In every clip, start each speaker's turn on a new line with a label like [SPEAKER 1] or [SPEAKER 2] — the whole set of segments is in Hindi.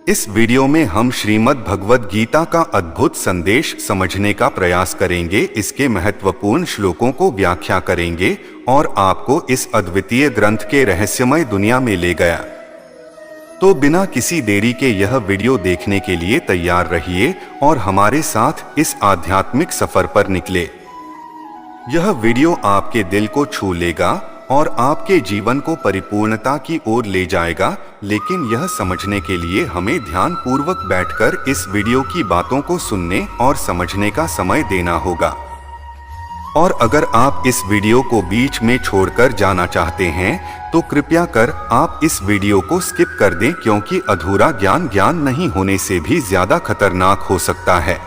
[SPEAKER 1] इस वीडियो में हम श्रीमद् भगवद गीता का अद्भुत संदेश समझने का प्रयास करेंगे, इसके महत्वपूर्ण श्लोकों को व्याख्या करेंगे और आपको इस अद्वितीय ग्रंथ के रहस्यमय दुनिया में ले गया। तो बिना किसी देरी के यह वीडियो देखने के लिए तैयार रहिए और हमारे साथ इस आध्यात्मिक सफर पर निकले। यह वीडियो आपके दिल को छू लेगा और आपके जीवन को परिपूर्णता की ओर ले जाएगा, लेकिन यह समझने के लिए हमें ध्यान पूर्वक बैठकर इस वीडियो की बातों को सुनने और समझने का समय देना होगा। और अगर आप इस वीडियो को बीच में छोड़कर जाना चाहते हैं तो कृपया कर आप इस वीडियो को स्किप कर दें, क्योंकि अधूरा ज्ञान नहीं होने से भी ज्यादा खतरनाक हो सकता है।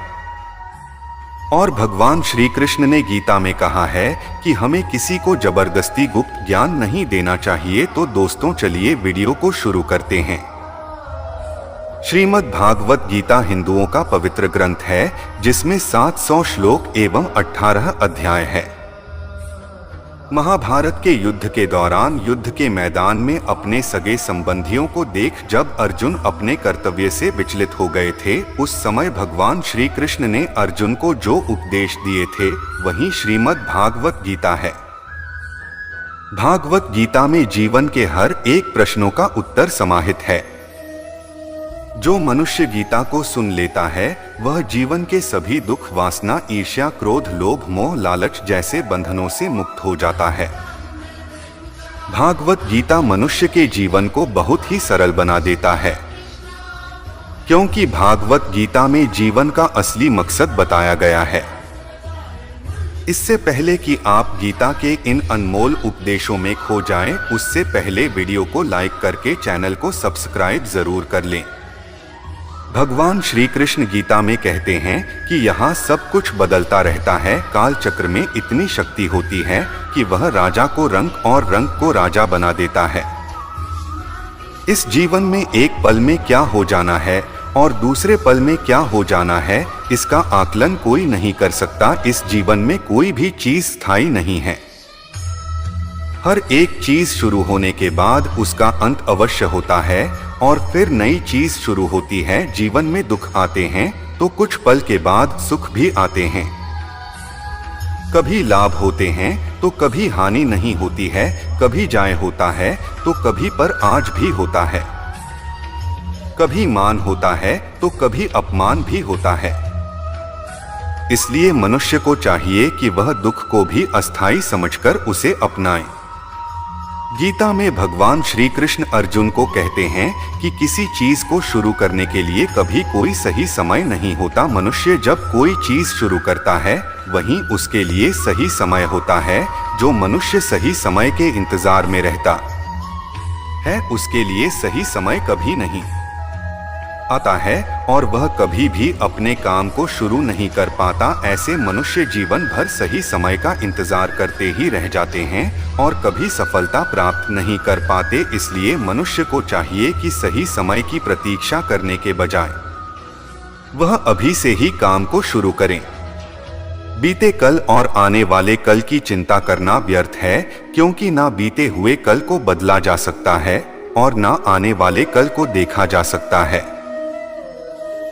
[SPEAKER 1] और भगवान श्री कृष्ण ने गीता में कहा है कि हमें किसी को जबरदस्ती गुप्त ज्ञान नहीं देना चाहिए। तो दोस्तों, चलिए वीडियो को शुरू करते हैं। श्रीमद् भागवत गीता हिंदुओं का पवित्र ग्रंथ है, जिसमें 700 श्लोक एवं 18 अध्याय है। महाभारत के युद्ध के दौरान युद्ध के मैदान में अपने सगे संबंधियों को देख जब अर्जुन अपने कर्तव्य से विचलित हो गए थे, उस समय भगवान श्री कृष्ण ने अर्जुन को जो उपदेश दिए थे वही श्रीमद् भागवत गीता है। भागवत गीता में जीवन के हर एक प्रश्नों का उत्तर समाहित है। जो मनुष्य गीता को सुन लेता है वह जीवन के सभी दुख, वासना, ईर्ष्या, क्रोध, लोभ, मोह, लालच जैसे बंधनों से मुक्त हो जाता है। भागवत गीता मनुष्य के जीवन को बहुत ही सरल बना देता है, क्योंकि भागवत गीता में जीवन का असली मकसद बताया गया है। इससे पहले कि आप गीता के इन अनमोल उपदेशों में खो जाएं, उससे पहले वीडियो को लाइक करके चैनल को सब्सक्राइब जरूर कर लें। भगवान श्री कृष्ण गीता में कहते हैं कि यहाँ सब कुछ बदलता रहता है। काल चक्र में इतनी शक्ति होती है कि वह राजा को रंग और रंग को राजा बना देता है। इस जीवन में एक पल में क्या हो जाना है और दूसरे पल में क्या हो जाना है, इसका आकलन कोई नहीं कर सकता। इस जीवन में कोई भी चीज स्थायी नहीं है। हर एक चीज शुरू होने के बाद उसका अंत अवश्य होता है और फिर नई चीज शुरू होती है। जीवन में दुख आते हैं तो कुछ पल के बाद सुख भी आते हैं। कभी लाभ होते हैं तो कभी हानि नहीं होती है, कभी जय होता है तो कभी पर आज भी होता है, कभी मान होता है तो कभी अपमान भी होता है। इसलिए मनुष्य को चाहिए कि वह दुख को भी अस्थायी समझकर उसे अपनाए। गीता में भगवान श्री कृष्ण अर्जुन को कहते हैं कि किसी चीज को शुरू करने के लिए कभी कोई सही समय नहीं होता। मनुष्य जब कोई चीज शुरू करता है वहीं उसके लिए सही समय होता है। जो मनुष्य सही समय के इंतजार में रहता है उसके लिए सही समय कभी नहीं आता है और वह कभी भी अपने काम को शुरू नहीं कर पाता। ऐसे मनुष्य जीवन भर सही समय का इंतजार करते ही रह जाते हैं और कभी सफलता प्राप्त नहीं कर पाते। इसलिए मनुष्य को चाहिए कि सही समय की प्रतीक्षा करने के बजाय वह अभी से ही काम को शुरू करें। बीते कल और आने वाले कल की चिंता करना व्यर्थ है, क्योंकि ना बीते हुए कल को बदला जा सकता है और ना आने वाले कल को देखा जा सकता है।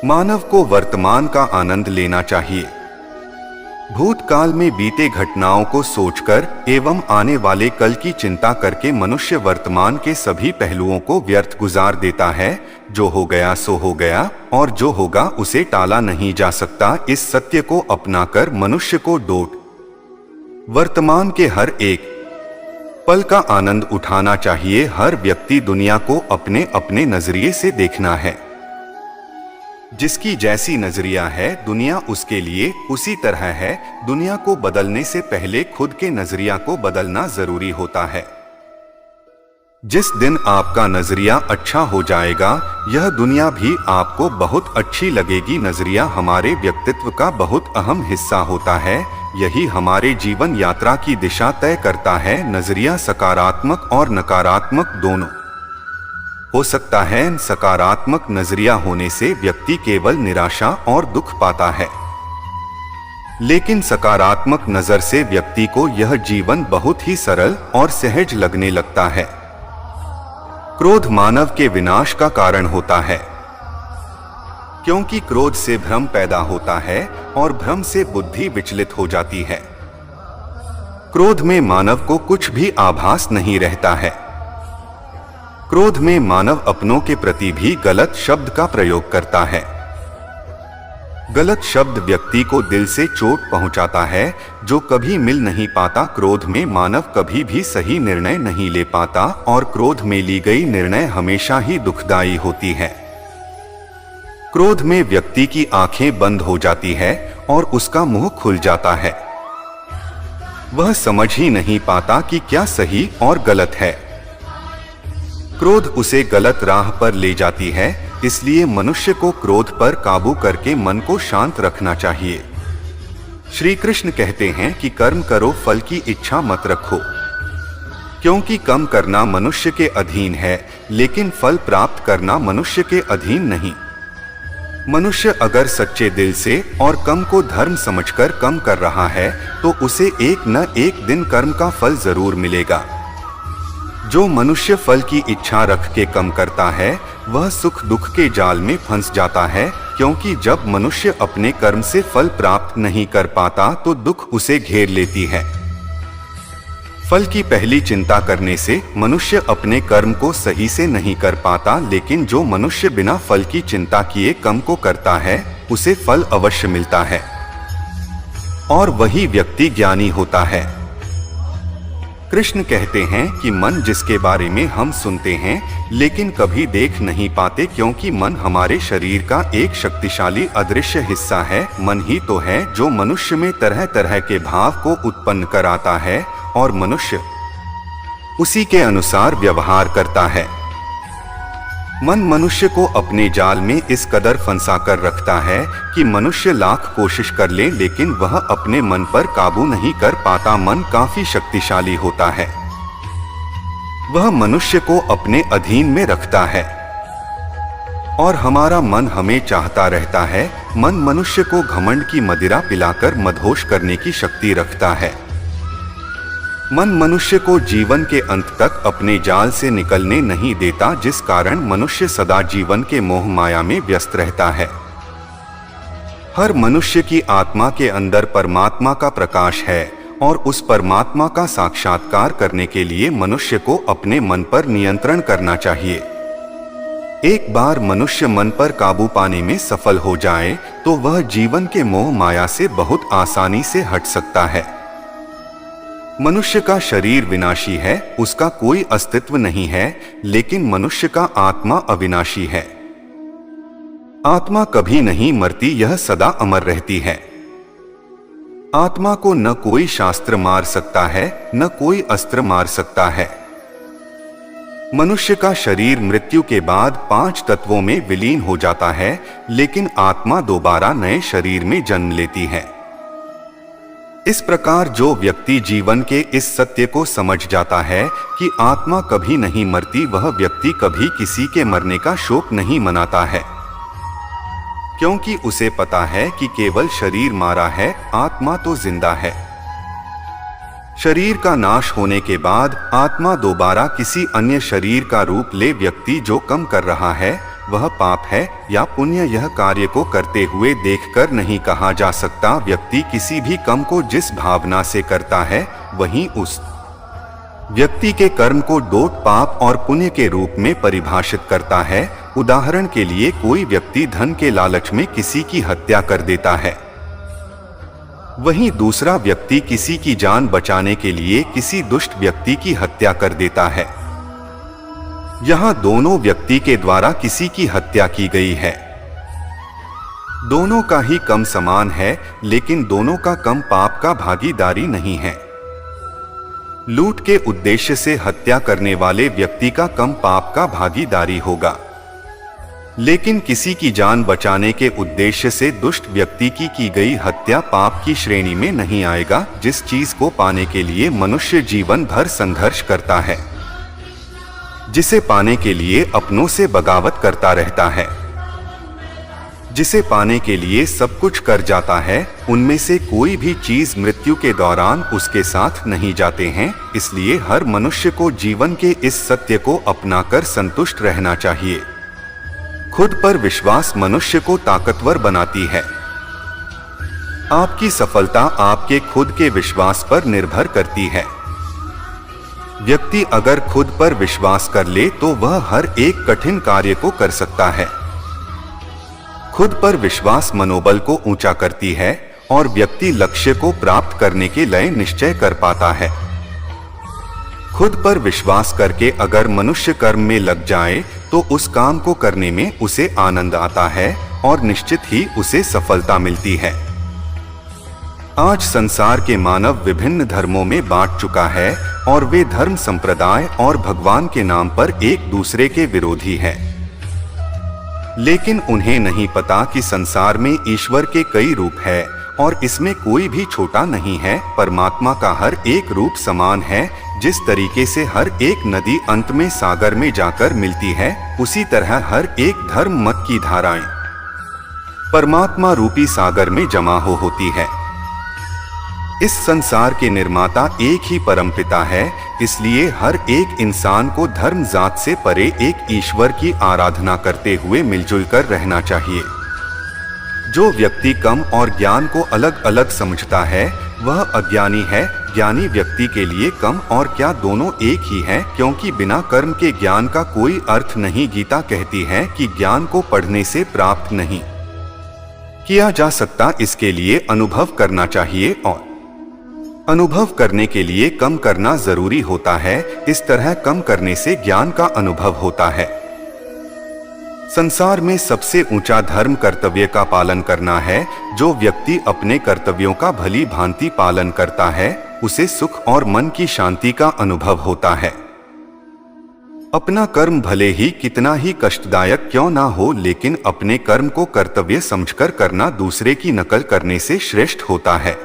[SPEAKER 1] मानव को वर्तमान का आनंद लेना चाहिए। भूतकाल में बीते घटनाओं को सोचकर एवं आने वाले कल की चिंता करके मनुष्य वर्तमान के सभी पहलुओं को व्यर्थ गुजार देता है। जो हो गया सो हो गया और जो होगा उसे टाला नहीं जा सकता। इस सत्य को अपनाकर मनुष्य को वर्तमान के हर एक पल का आनंद उठाना चाहिए। हर व्यक्ति दुनिया को अपने अपने नजरिए से देखना है। जिसकी जैसी नजरिया है दुनिया उसके लिए उसी तरह है। दुनिया को बदलने से पहले खुद के नजरिया को बदलना जरूरी होता है। जिस दिन आपका नजरिया अच्छा हो जाएगा, यह दुनिया भी आपको बहुत अच्छी लगेगी। नजरिया हमारे व्यक्तित्व का बहुत अहम हिस्सा होता है। यही हमारे जीवन यात्रा की दिशा तय करता है। नजरिया सकारात्मक और नकारात्मक दोनों हो सकता है। सकारात्मक नजरिया होने से व्यक्ति केवल निराशा और दुख पाता है, लेकिन सकारात्मक नजर से व्यक्ति को यह जीवन बहुत ही सरल और सहज लगने लगता है। क्रोध मानव के विनाश का कारण होता है। क्योंकि क्रोध से भ्रम पैदा होता है और भ्रम से बुद्धि विचलित हो जाती है। क्रोध में मानव को कुछ भी आभास नहीं रहता है। क्रोध में मानव अपनों के प्रति भी गलत शब्द का प्रयोग करता है। गलत शब्द व्यक्ति को दिल से चोट पहुंचाता है, जो कभी मिल नहीं पाता। क्रोध में मानव कभी भी सही निर्णय नहीं ले पाता और क्रोध में ली गई निर्णय हमेशा ही दुखदायी होती है। क्रोध में व्यक्ति की आंखें बंद हो जाती है और उसका मुंह खुल जाता है। वह समझ ही नहीं पाता कि क्या सही और गलत है। क्रोध उसे गलत राह पर ले जाती है, इसलिए मनुष्य को क्रोध पर काबू करके मन को शांत रखना चाहिए। श्री कृष्ण कहते हैं कि कर्म करो, फल की इच्छा मत रखो, क्योंकि कर्म करना मनुष्य के अधीन है, लेकिन फल प्राप्त करना मनुष्य के अधीन नहीं। मनुष्य अगर सच्चे दिल से और कर्म को धर्म समझकर कर्म कर रहा है तो उसे एक न एक दिन कर्म का फल जरूर मिलेगा। जो मनुष्य फल की इच्छा रख के कर्म करता है वह सुख दुख के जाल में फंस जाता है, क्योंकि जब मनुष्य अपने कर्म से फल प्राप्त नहीं कर पाता तो दुख उसे घेर लेती है। फल की पहली चिंता करने से मनुष्य अपने कर्म को सही से नहीं कर पाता, लेकिन जो मनुष्य बिना फल की चिंता किए कर्म को करता है उसे फल अवश्य मिलता है और वही व्यक्ति ज्ञानी होता है। कृष्ण कहते हैं कि मन जिसके बारे में हम सुनते हैं लेकिन कभी देख नहीं पाते, क्योंकि मन हमारे शरीर का एक शक्तिशाली अदृश्य हिस्सा है। मन ही तो है जो मनुष्य में तरह तरह के भाव को उत्पन्न कराता है और मनुष्य उसी के अनुसार व्यवहार करता है। मन मनुष्य को अपने जाल में इस कदर फंसा कर रखता है कि मनुष्य लाख कोशिश कर ले लेकिन वह अपने मन पर काबू नहीं कर पाता। मन काफी शक्तिशाली होता है, वह मनुष्य को अपने अधीन में रखता है और हमारा मन हमें चाहता रहता है। मन मनुष्य को घमंड की मदिरा पिलाकर मदहोश करने की शक्ति रखता है। मन मनुष्य को जीवन के अंत तक अपने जाल से निकलने नहीं देता, जिस कारण मनुष्य सदा जीवन के मोह माया में व्यस्त रहता है। हर मनुष्य की आत्मा के अंदर परमात्मा का प्रकाश है और उस परमात्मा का साक्षात्कार करने के लिए मनुष्य को अपने मन पर नियंत्रण करना चाहिए। एक बार मनुष्य मन पर काबू पाने में सफल हो जाए तो वह जीवन के मोह माया से बहुत आसानी से हट सकता है। मनुष्य का शरीर विनाशी है, उसका कोई अस्तित्व नहीं है, लेकिन मनुष्य का आत्मा अविनाशी है। आत्मा कभी नहीं मरती, यह सदा अमर रहती है। आत्मा को न कोई शास्त्र मार सकता है, न कोई अस्त्र मार सकता है। मनुष्य का शरीर मृत्यु के बाद 5 तत्वों में विलीन हो जाता है, लेकिन आत्मा दोबारा नए शरीर में जन्म लेती है। इस प्रकार जो व्यक्ति जीवन के इस सत्य को समझ जाता है कि आत्मा कभी नहीं मरती, वह व्यक्ति कभी किसी के मरने का शोक नहीं मनाता है, क्योंकि उसे पता है कि केवल शरीर मारा है, आत्मा तो जिंदा है। शरीर का नाश होने के बाद आत्मा दोबारा किसी अन्य शरीर का रूप ले। व्यक्ति जो कर्म कर रहा है वह पाप है या पुण्य, यह कार्य को करते हुए देखकर नहीं कहा जा सकता। व्यक्ति किसी भी कर्म को जिस भावना से करता है वहीं उस व्यक्ति के कर्म को दोट पाप और पुण्य के रूप में परिभाषित करता है। उदाहरण के लिए कोई व्यक्ति धन के लालच में किसी की हत्या कर देता है, वहीं दूसरा व्यक्ति किसी की जान बचाने के लिए किसी दुष्ट व्यक्ति की हत्या कर देता है। यहाँ दोनों व्यक्ति के द्वारा किसी की हत्या की गई है। दोनों का ही कर्म समान है, लेकिन दोनों का कर्म पाप का भागीदारी नहीं है। लूट के उद्देश्य से हत्या करने वाले व्यक्ति का कर्म पाप का भागीदारी होगा, लेकिन किसी की जान बचाने के उद्देश्य से दुष्ट व्यक्ति की गई हत्या पाप की श्रेणी में नहीं आएगा। जिस चीज को पाने के लिए मनुष्य जीवन भर संघर्ष करता है, जिसे पाने के लिए अपनों से बगावत करता रहता है, जिसे पाने के लिए सब कुछ कर जाता है, उनमें से कोई भी चीज मृत्यु के दौरान उसके साथ नहीं जाते हैं। इसलिए हर मनुष्य को जीवन के इस सत्य को अपनाकर संतुष्ट रहना चाहिए। खुद पर विश्वास मनुष्य को ताकतवर बनाती है। आपकी सफलता आपके खुद के विश्वास पर निर्भर करती है। व्यक्ति अगर खुद पर विश्वास कर ले तो वह हर एक कठिन कार्य को कर सकता है। खुद पर विश्वास मनोबल को ऊंचा करती है और व्यक्ति लक्ष्य को प्राप्त करने के लिए निश्चय कर पाता है। खुद पर विश्वास करके अगर मनुष्य कर्म में लग जाए तो उस काम को करने में उसे आनंद आता है और निश्चित ही उसे सफलता मिलती है। आज संसार के मानव विभिन्न धर्मों में बांट चुका है और वे धर्म संप्रदाय और भगवान के नाम पर एक दूसरे के विरोधी हैं। लेकिन उन्हें नहीं पता कि संसार में ईश्वर के कई रूप है और इसमें कोई भी छोटा नहीं है। परमात्मा का हर एक रूप समान है। जिस तरीके से हर एक नदी अंत में सागर में जाकर मिलती है, उसी तरह हर एक धर्म मत की धाराएं परमात्मा रूपी सागर में जमा होती है। इस संसार के निर्माता एक ही परमपिता है, इसलिए हर एक इंसान को धर्म जात से परे एक ईश्वर की आराधना करते हुए मिलजुल कर रहना चाहिए। जो व्यक्ति कम और ज्ञान को अलग अलग समझता है वह अज्ञानी है। ज्ञानी व्यक्ति के लिए कम और क्या दोनों एक ही हैं, क्योंकि बिना कर्म के ज्ञान का कोई अर्थ नहीं। गीता कहती है कि ज्ञान को पढ़ने से प्राप्त नहीं किया जा सकता, इसके लिए अनुभव करना चाहिए और अनुभव करने के लिए कम करना जरूरी होता है। इस तरह कम करने से ज्ञान का अनुभव होता है। संसार में सबसे ऊंचा धर्म कर्तव्य का पालन करना है। जो व्यक्ति अपने कर्तव्यों का भली भांति पालन करता है उसे सुख और मन की शांति का अनुभव होता है। अपना कर्म भले ही कितना ही कष्टदायक क्यों ना हो, लेकिन अपने कर्म को कर्तव्य समझकर करना दूसरे की नकल करने से श्रेष्ठ होता है।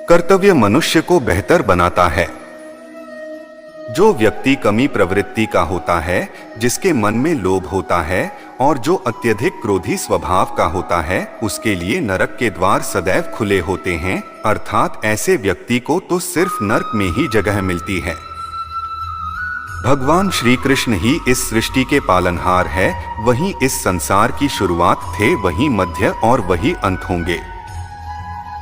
[SPEAKER 1] कर्तव्य मनुष्य को बेहतर बनाता है। जो व्यक्ति कमी प्रवृत्ति का होता है, जिसके मन में लोभ होता है और जो अत्यधिक क्रोधी स्वभाव का होता है, उसके लिए नरक के द्वार सदैव खुले होते हैं। अर्थात ऐसे व्यक्ति को तो सिर्फ नरक में ही जगह मिलती है। भगवान श्री कृष्ण ही इस सृष्टि के पालनहार है। वही इस संसार की शुरुआत थे, वही मध्य और वही अंत होंगे।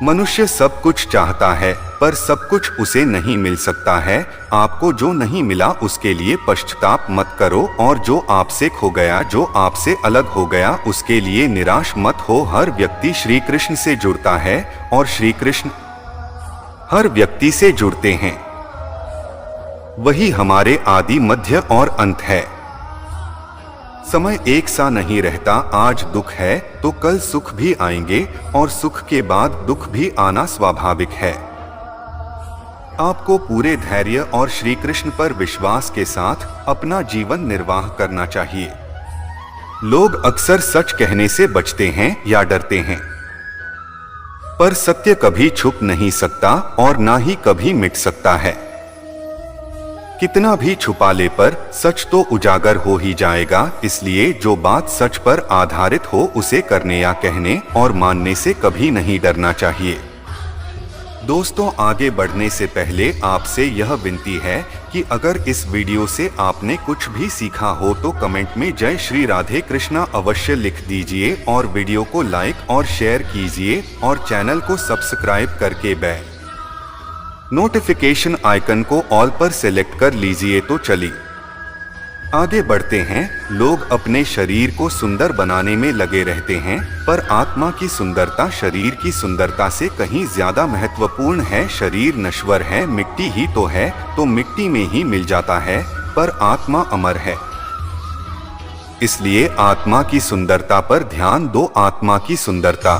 [SPEAKER 1] मनुष्य सब कुछ चाहता है पर सब कुछ उसे नहीं मिल सकता है। आपको जो नहीं मिला उसके लिए पश्चाताप मत करो, और जो आपसे खो गया, जो आपसे अलग हो गया, उसके लिए निराश मत हो। हर व्यक्ति श्री कृष्ण से जुड़ता है और श्री कृष्ण हर व्यक्ति से जुड़ते हैं। वही हमारे आदि मध्य और अंत है। समय एक सा नहीं रहता। आज दुख है तो कल सुख भी आएंगे और सुख के बाद दुख भी आना स्वाभाविक है। आपको पूरे धैर्य और श्री कृष्ण पर विश्वास के साथ अपना जीवन निर्वाह करना चाहिए। लोग अक्सर सच कहने से बचते हैं या डरते हैं, पर सत्य कभी छुप नहीं सकता और ना ही कभी मिट सकता है। कितना भी छुपा ले पर सच तो उजागर हो ही जाएगा। इसलिए जो बात सच पर आधारित हो उसे करने या कहने और मानने से कभी नहीं डरना चाहिए। दोस्तों, आगे बढ़ने से पहले आपसे यह विनती है कि अगर इस वीडियो से आपने कुछ भी सीखा हो तो कमेंट में जय श्री राधे कृष्णा अवश्य लिख दीजिए और वीडियो को लाइक और शेयर कीजिए और चैनल को सब्सक्राइब करके बेल नोटिफिकेशन आइकन को ऑल पर सेलेक्ट कर लीजिए। तो चलिए आगे बढ़ते हैं। लोग अपने शरीर को सुंदर बनाने में लगे रहते हैं, पर आत्मा की सुंदरता शरीर की सुंदरता से कहीं ज्यादा महत्वपूर्ण है। शरीर नश्वर है, मिट्टी ही तो है, तो मिट्टी में ही मिल जाता है, पर आत्मा अमर है। इसलिए आत्मा की सुंदरता पर ध्यान दो। आत्मा की सुंदरता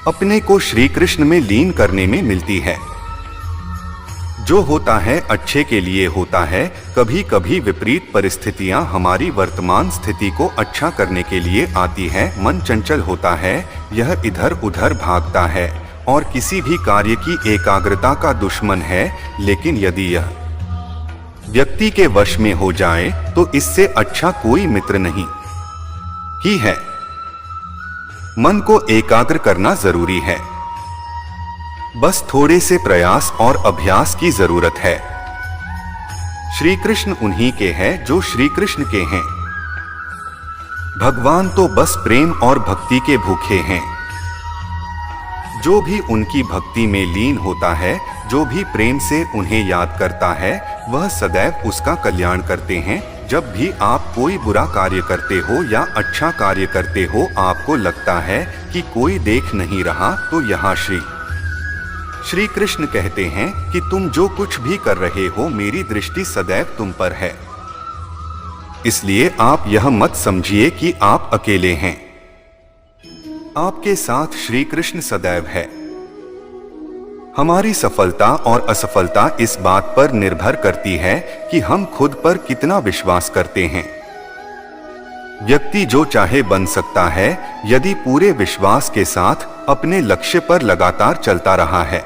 [SPEAKER 1] अपने को श्री कृष्ण में लीन करने में मिलती है। जो होता है अच्छे के लिए होता है। कभी कभी विपरीत परिस्थितियां हमारी वर्तमान स्थिति को अच्छा करने के लिए आती है। मन चंचल होता है, यह इधर उधर भागता है और किसी भी कार्य की एकाग्रता का दुश्मन है। लेकिन यदि यह व्यक्ति के वश में हो जाए तो इससे अच्छा कोई मित्र नहीं ही है। मन को एकाग्र करना जरूरी है, बस थोड़े से प्रयास और अभ्यास की जरूरत है। श्री कृष्ण उन्हीं के हैं जो श्री कृष्ण के हैं। भगवान तो बस प्रेम और भक्ति के भूखे हैं। जो भी उनकी भक्ति में लीन होता है, जो भी प्रेम से उन्हें याद करता है, वह सदैव उसका कल्याण करते हैं। जब भी आप कोई बुरा कार्य करते हो या अच्छा कार्य करते हो, आपको लगता है कि कोई देख नहीं रहा, तो यहाँ श्री कृष्ण कहते हैं कि तुम जो कुछ भी कर रहे हो, मेरी दृष्टि सदैव तुम पर है। इसलिए आप यह मत समझिए कि आप अकेले हैं। आपके साथ श्री कृष्ण सदैव है। हमारी सफलता और असफलता इस बात पर निर्भर करती है कि हम खुद पर कितना विश्वास करते हैं। व्यक्ति जो चाहे बन सकता है यदि पूरे विश्वास के साथ अपने लक्ष्य पर लगातार चलता रहा है।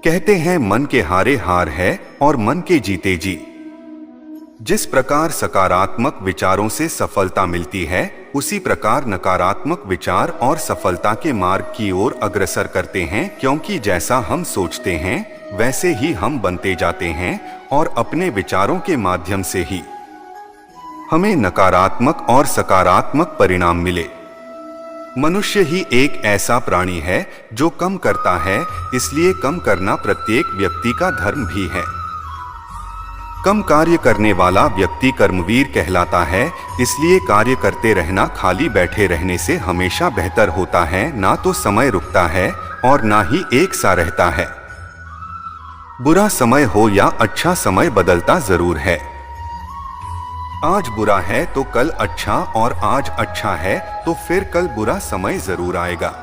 [SPEAKER 1] कहते हैं मन के हारे हार है और मन के जीते जी। जिस प्रकार सकारात्मक विचारों से सफलता मिलती है, उसी प्रकार नकारात्मक विचार और सफलता के मार्ग की ओर अग्रसर करते हैं, क्योंकि जैसा हम सोचते हैं वैसे ही हम बनते जाते हैं और अपने विचारों के माध्यम से ही हमें नकारात्मक और सकारात्मक परिणाम मिले। मनुष्य ही एक ऐसा प्राणी है जो कम करता है, इसलिए कम करना प्रत्येक व्यक्ति का धर्म भी है। कम कार्य करने वाला व्यक्ति कर्मवीर कहलाता है, इसलिए कार्य करते रहना खाली बैठे रहने से हमेशा बेहतर होता है। ना तो समय रुकता है और ना ही एक सा रहता है। बुरा समय हो या अच्छा समय बदलता जरूर है। आज बुरा है तो कल अच्छा, और आज अच्छा है तो फिर कल बुरा समय जरूर आएगा।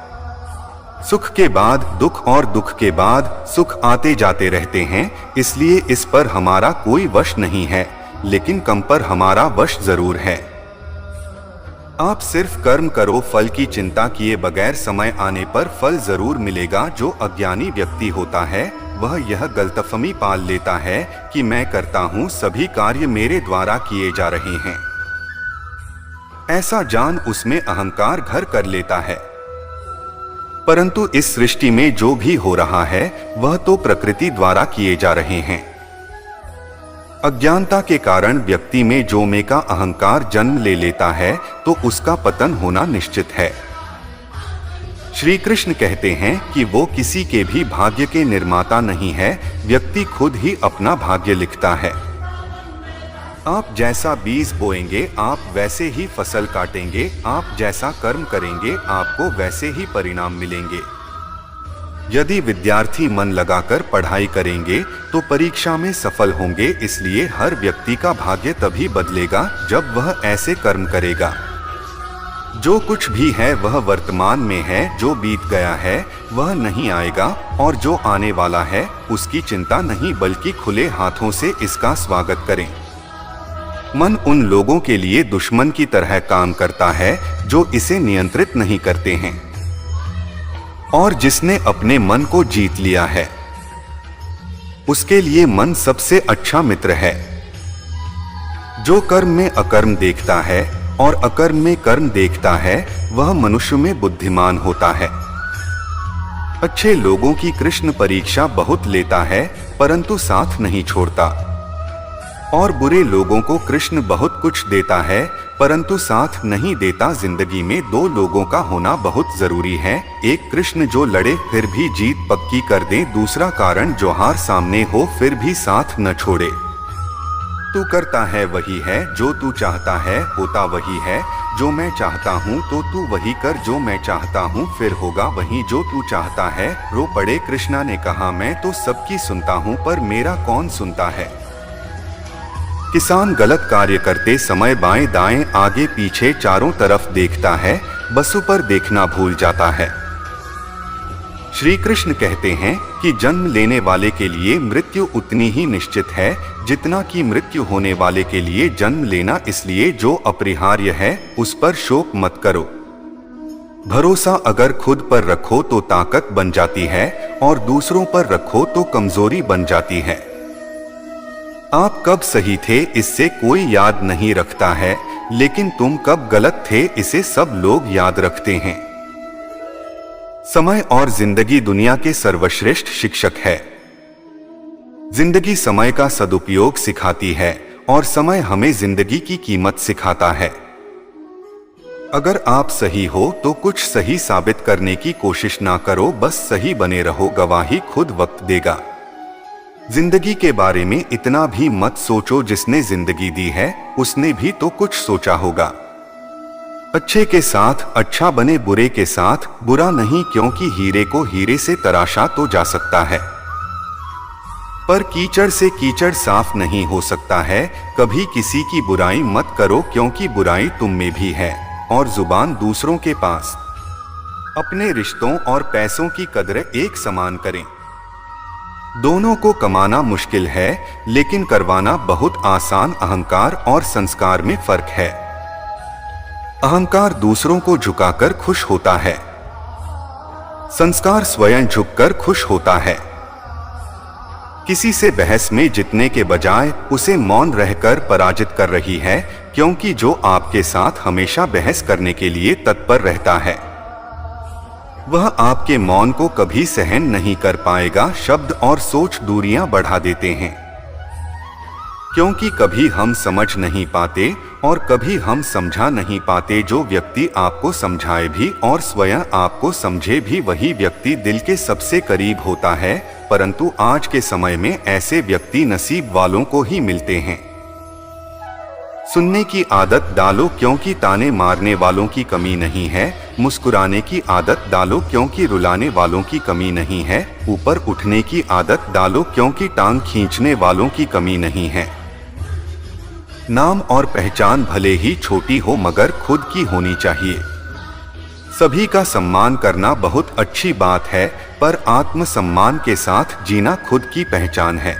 [SPEAKER 1] सुख के बाद दुख और दुख के बाद सुख आते जाते रहते हैं, इसलिए इस पर हमारा कोई वश नहीं है, लेकिन कम पर हमारा वश जरूर है। आप सिर्फ कर्म करो, फल की चिंता किए बगैर समय आने पर फल जरूर मिलेगा। जो अज्ञानी व्यक्ति होता है वह यह गलतफहमी पाल लेता है कि मैं करता हूँ, सभी कार्य मेरे द्वारा किए जा रहे हैं। ऐसा जान उसमें अहंकार घर कर लेता है। परंतु इस सृष्टि में जो भी हो रहा है वह तो प्रकृति द्वारा किए जा रहे हैं। अज्ञानता के कारण व्यक्ति में जो मैं का अहंकार जन्म ले लेता है तो उसका पतन होना निश्चित है। श्री कृष्ण कहते हैं कि वो किसी के भी भाग्य के निर्माता नहीं है, व्यक्ति खुद ही अपना भाग्य लिखता है। आप जैसा बीज बोएंगे आप वैसे ही फसल काटेंगे, आप जैसा कर्म करेंगे आपको वैसे ही परिणाम मिलेंगे। यदि विद्यार्थी मन लगाकर पढ़ाई करेंगे तो परीक्षा में सफल होंगे, इसलिए हर व्यक्ति का भाग्य तभी बदलेगा जब वह ऐसे कर्म करेगा। जो कुछ भी है वह वर्तमान में है, जो बीत गया है वह नहीं आएगा, और जो आने वाला है उसकी चिंता नहीं बल्कि खुले हाथों से इसका स्वागत करें। मन उन लोगों के लिए दुश्मन की तरह काम करता है जो इसे नियंत्रित नहीं करते हैं, और जिसने अपने मन को जीत लिया है उसके लिए मन सबसे अच्छा मित्र है। जो कर्म में अकर्म देखता है और अकर्म में कर्म देखता है वह मनुष्य में बुद्धिमान होता है। अच्छे लोगों की कृष्ण परीक्षा बहुत लेता है परंतु साथ नहीं छोड़ता, और बुरे लोगों को कृष्ण बहुत कुछ देता है परंतु साथ नहीं देता। जिंदगी में दो लोगों का होना बहुत जरूरी है, एक कृष्ण जो लड़े फिर भी जीत पक्की कर दे, दूसरा कारण जो हार सामने हो फिर भी साथ न छोड़े। तू करता है वही है जो तू चाहता है, होता वही है जो मैं चाहता हूँ, तो तू वही कर जो मैं चाहता हूँ, फिर होगा वही जो तू चाहता है। रो पड़े कृष्णा ने कहा मैं तो सबकी सुनता हूँ पर मेरा कौन सुनता है। किसान गलत कार्य करते समय बाएं दाएं आगे पीछे चारों तरफ देखता है, बसु पर देखना भूल जाता है। श्री कृष्ण कहते हैं कि जन्म लेने वाले के लिए मृत्यु उतनी ही निश्चित है जितना कि मृत्यु होने वाले के लिए जन्म लेना, इसलिए जो अपरिहार्य है उस पर शोक मत करो। भरोसा अगर खुद पर रखो तो ताकत बन जाती है और दूसरों पर रखो तो कमजोरी बन जाती है। आप कब सही थे इससे कोई याद नहीं रखता है, लेकिन तुम कब गलत थे इसे सब लोग याद रखते हैं। समय और जिंदगी दुनिया के सर्वश्रेष्ठ शिक्षक है। जिंदगी समय का सदुपयोग सिखाती है और समय हमें जिंदगी की कीमत सिखाता है। अगर आप सही हो तो कुछ सही साबित करने की कोशिश ना करो, बस सही बने रहो, गवाही खुद वक्त देगा। जिंदगी के बारे में इतना भी मत सोचो, जिसने जिंदगी दी है उसने भी तो कुछ सोचा होगा। अच्छे के साथ अच्छा बने, बुरे के साथ बुरा नहीं, क्योंकि हीरे को हीरे से तराशा तो जा सकता है पर कीचड़ से कीचड़ साफ नहीं हो सकता है। कभी किसी की बुराई मत करो, क्योंकि बुराई तुम में भी है। और जुबान दूसरों के पास। अपने रिश्तों और पैसों की कदर एक समान करें। दोनों को कमाना मुश्किल है, लेकिन करवाना बहुत आसान। अहंकार और संस्कार में फर्क है। अहंकार दूसरों को झुकाकर खुश होता है, संस्कार स्वयं झुककर खुश होता है। किसी से बहस में जीतने के बजाय उसे मौन रहकर पराजित कर रही है, क्योंकि जो आपके साथ हमेशा बहस करने के लिए तत्पर रहता है वह आपके मौन को कभी सहन नहीं कर पाएगा। शब्द और सोच दूरियां बढ़ा देते हैं, क्योंकि कभी हम समझ नहीं पाते और कभी हम समझा नहीं पाते। जो व्यक्ति आपको समझाए भी और स्वयं आपको समझे भी, वही व्यक्ति दिल के सबसे करीब होता है। परंतु आज के समय में ऐसे व्यक्ति नसीब वालों को ही मिलते हैं। सुनने की आदत डालो, क्योंकि ताने मारने वालों की कमी नहीं है। मुस्कुराने की आदत डालो, क्योंकि रुलाने वालों की कमी नहीं है। ऊपर उठने की आदत डालो, क्योंकि टांग खींचने वालों की कमी नहीं है। नाम और पहचान भले ही छोटी हो, मगर खुद की होनी चाहिए। सभी का सम्मान करना बहुत अच्छी बात है, पर आत्मसम्मान के साथ जीना खुद की पहचान है।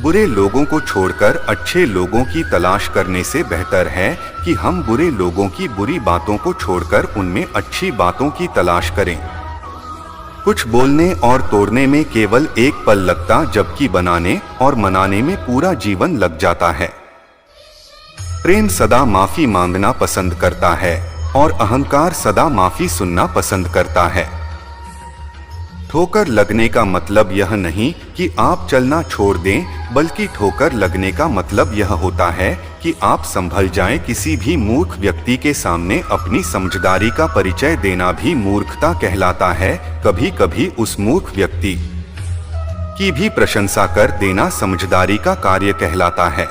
[SPEAKER 1] बुरे लोगों को छोड़कर अच्छे लोगों की तलाश करने से बेहतर है कि हम बुरे लोगों की बुरी बातों को छोड़कर उनमें अच्छी बातों की तलाश करें। कुछ बोलने और तोड़ने में केवल एक पल लगता, जबकि बनाने और मनाने में पूरा जीवन लग जाता है। प्रेम सदा माफी मांगना पसंद करता है और अहंकार सदा माफी सुनना पसंद करता है। ठोकर लगने का मतलब यह नहीं कि आप चलना छोड़ दें, बल्कि ठोकर लगने का मतलब यह होता है कि आप संभल जाएं। किसी भी मूर्ख व्यक्ति के सामने अपनी समझदारी का परिचय देना भी मूर्खता कहलाता है। कभी कभी उस मूर्ख व्यक्ति की भी प्रशंसा कर देना समझदारी का कार्य कहलाता है।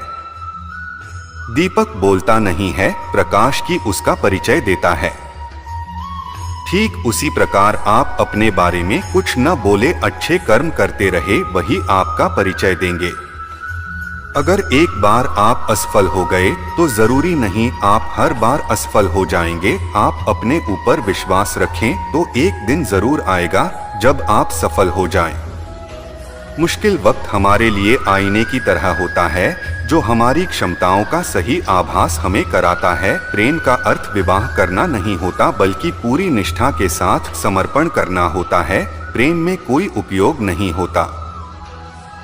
[SPEAKER 1] दीपक बोलता नहीं है, प्रकाश की उसका परिचय देता है। ठीक उसी प्रकार आप अपने बारे में कुछ न बोले, अच्छे कर्म करते रहे, वही आपका परिचय देंगे। अगर एक बार आप असफल हो गए तो जरूरी नहीं आप हर बार असफल हो जाएंगे। आप अपने ऊपर विश्वास रखें तो एक दिन जरूर आएगा जब आप सफल हो जाएं। मुश्किल वक्त हमारे लिए आईने की तरह होता है, जो हमारी क्षमताओं का सही आभास हमें कराता है। प्रेम का अर्थ विवाह करना नहीं होता, बल्कि पूरी निष्ठा के साथ समर्पण करना होता है। प्रेम में कोई उपयोग नहीं होता।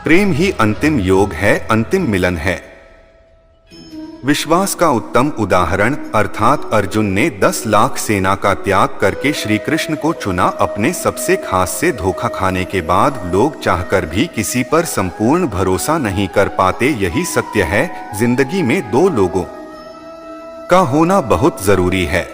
[SPEAKER 1] प्रेम ही अंतिम योग है, अंतिम मिलन है। विश्वास का उत्तम उदाहरण अर्थात अर्जुन ने 10 लाख सेना का त्याग करके श्री कृष्ण को चुना। अपने सबसे खास से धोखा खाने के बाद लोग चाहकर भी किसी पर संपूर्ण भरोसा नहीं कर पाते। यही सत्य है। जिंदगी में 2 लोगों का होना बहुत जरूरी है।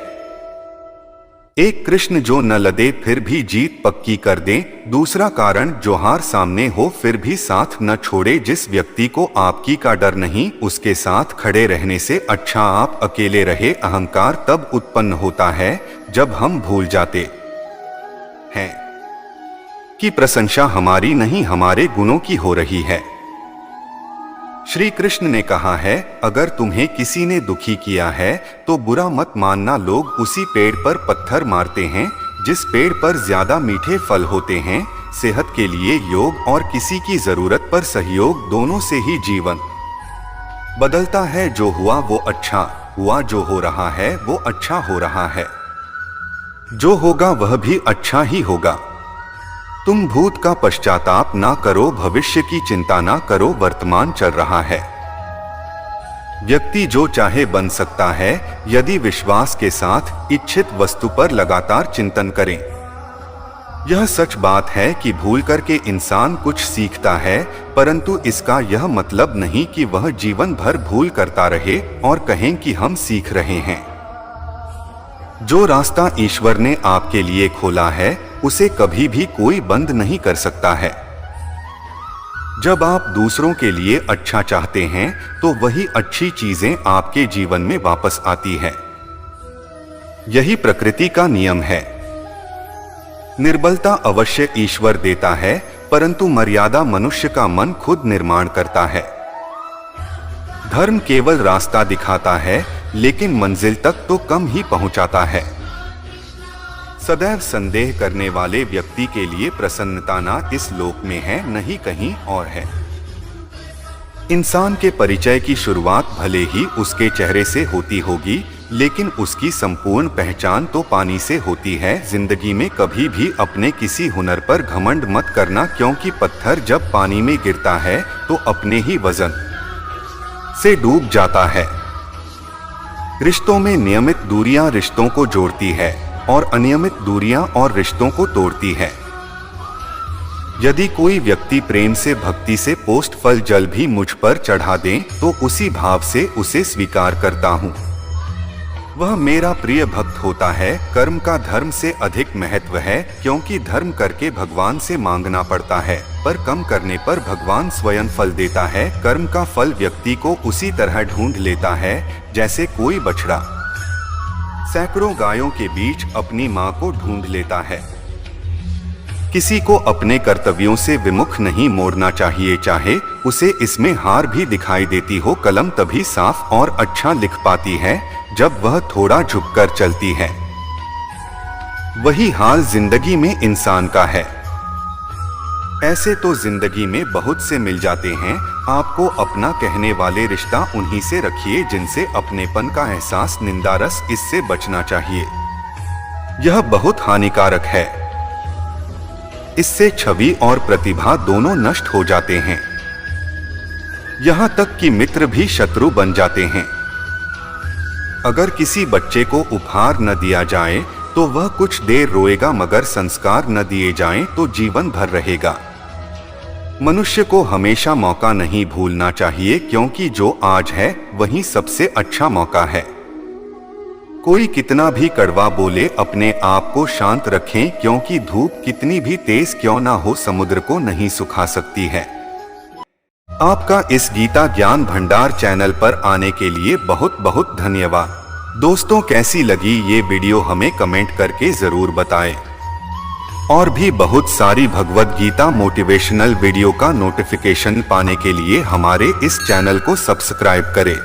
[SPEAKER 1] एक कृष्ण जो न लदे फिर भी जीत पक्की कर दे, दूसरा कारण जो हार सामने हो फिर भी साथ न छोड़े। जिस व्यक्ति को आपकी का डर नहीं, उसके साथ खड़े रहने से अच्छा आप अकेले रहे। अहंकार तब उत्पन्न होता है जब हम भूल जाते हैं कि प्रशंसा हमारी नहीं, हमारे गुणों की हो रही है। श्री कृष्ण ने कहा है, अगर तुम्हें किसी ने दुखी किया है तो बुरा मत मानना। लोग उसी पेड़ पर पत्थर मारते हैं जिस पेड़ पर ज्यादा मीठे फल होते हैं। सेहत के लिए योग और किसी की जरूरत पर सहयोग, दोनों से ही जीवन बदलता है। जो हुआ वो अच्छा हुआ, जो हो रहा है वो अच्छा हो रहा है, जो होगा वह भी अच्छा ही होगा। तुम भूत का पश्चाताप ना करो, भविष्य की चिंता ना करो, वर्तमान चल रहा है। व्यक्ति जो चाहे बन सकता है यदि विश्वास के साथ इच्छित वस्तु पर लगातार चिंतन करें। यह सच बात है कि भूल करके इंसान कुछ सीखता है, परंतु इसका यह मतलब नहीं कि वह जीवन भर भूल करता रहे और कहें कि हम सीख रहे हैं। जो रास्ता ईश्वर ने आपके लिए खोला है उसे कभी भी कोई बंद नहीं कर सकता है। जब आप दूसरों के लिए अच्छा चाहते हैं तो वही अच्छी चीजें आपके जीवन में वापस आती है। यही प्रकृति का नियम है। निर्बलता अवश्य ईश्वर देता है, परंतु मर्यादा मनुष्य का मन खुद निर्माण करता है। धर्म केवल रास्ता दिखाता है, लेकिन मंजिल तक तो कम ही पहुंचाता है। सदैव संदेह करने वाले व्यक्ति के लिए प्रसन्नता ना इस लोक में है न ही कहीं और है। इंसान के परिचय की शुरुआत भले ही उसके चेहरे से होती होगी, लेकिन उसकी संपूर्ण पहचान तो पानी से होती है। जिंदगी में कभी भी अपने किसी हुनर पर घमंड मत करना, क्योंकि पत्थर जब पानी में गिरता है तो अपने ही वजन से डूब जाता है। रिश्तों में नियमित दूरियां रिश्तों को जोड़ती है और अनियमित दूरियां और रिश्तों को तोड़ती है। यदि कोई व्यक्ति प्रेम से भक्ति से पोस्ट फल जल भी मुझ पर चढ़ा दे तो उसी भाव से उसे स्वीकार करता हूँ। वह मेरा प्रिय भक्त होता है। कर्म का धर्म से अधिक महत्व है, क्योंकि धर्म करके भगवान से मांगना पड़ता है, पर कम करने पर भगवान स्वयं फल देता है। कर्म का फल व्यक्ति को उसी तरह ढूंढ लेता है जैसे कोई बछड़ा सैकड़ों गायों के बीच अपनी मां को ढूंढ लेता है। किसी को अपने कर्तव्यों से विमुख नहीं मोड़ना चाहिए, चाहे उसे इसमें हार भी दिखाई देती हो। कलम तभी साफ और अच्छा लिख पाती है जब वह थोड़ा झुककर चलती है। वही हाल जिंदगी में इंसान का है। ऐसे तो जिंदगी में बहुत से मिल जाते हैं। आपको अपना कहने वाले रिश्ता उन्हीं से रखिए जिनसे अपनेपन का एहसास, निंदारस इससे बचना चाहिए। यह बहुत हानिकारक है। इससे छवि और प्रतिभा दोनों नष्ट हो जाते हैं। यहां तक कि मित्र भी शत्रु बन जाते हैं। अगर किसी बच्चे को उपहार न दिया जाए तो वह कुछ देर रोएगा, मगर संस्कार न दिए जाएं तो जीवन भर रहेगा। मनुष्य को हमेशा मौका नहीं भूलना चाहिए, क्योंकि जो आज है वही सबसे अच्छा मौका है। कोई कितना भी कड़वा बोले, अपने आप को शांत रखें, क्योंकि धूप कितनी भी तेज क्यों ना हो समुद्र को नहीं सुखा सकती है। आपका इस गीता ज्ञान भंडार चैनल पर आने के लिए बहुत बहुत धन्यवाद। दोस्तों, कैसी लगी ये वीडियो हमें कमेंट करके जरूर बताएं। और भी बहुत सारी भगवद गीता मोटिवेशनल वीडियो का नोटिफिकेशन पाने के लिए हमारे इस चैनल को सब्सक्राइब करें।